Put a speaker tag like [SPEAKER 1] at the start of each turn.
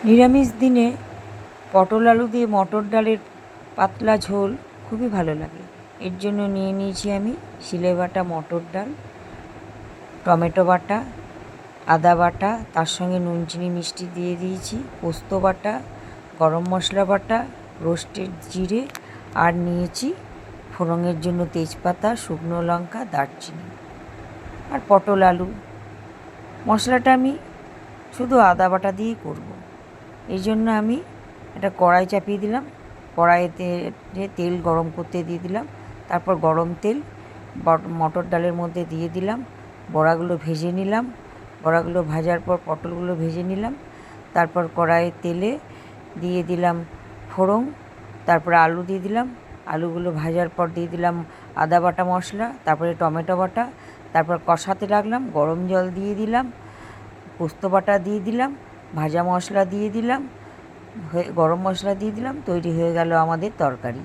[SPEAKER 1] নিরামিষ দিনে পটল আলু দিয়ে মটর ডালের পাতলা ঝোল খুবই ভালো লাগে। এর জন্য নিয়ে নিয়েছি আমি শিলে বাটা মটর ডাল, টমেটো বাটা, আদা বাটা, তার সঙ্গে নুন চিনি মিষ্টি দিয়ে দিয়েছি, পোস্ত বাটা, গরম মশলা বাটা, রোস্টেড জিরে, আর নিয়েছি ফোড়নের জন্য তেজপাতা, শুকনো লঙ্কা, দারচিনি আর পটল আলু। মশলাটা আমি শুধু আদা বাটা দিয়েই করব। এই জন্য আমি একটা কড়াই চাপিয়ে দিলাম, কড়াইতে তেল গরম করতে দিয়ে দিলাম, তারপর গরম তেল মটর ডালের মধ্যে দিয়ে দিলাম, বড়াগুলো ভেজে নিলাম, বড়াগুলো ভাজার পর পটলগুলো ভেজে নিলাম, তারপর কড়াইয়ে তেলে দিয়ে দিলাম ফোড়ন, তারপরে আলু দিয়ে দিলাম, আলুগুলো ভাজার পর দিয়ে দিলাম আদা বাটা মশলা, তারপরে টমেটো বাটা, তারপর কষাতে লাগলাম, গরম জল দিয়ে দিলাম, পোস্ত বাটা দিয়ে দিলাম, ভাজা মশলা দিয়ে দিলাম, গরম মশলা দিয়ে দিলাম, তৈরি হয়ে গেল আমাদের তরকারি।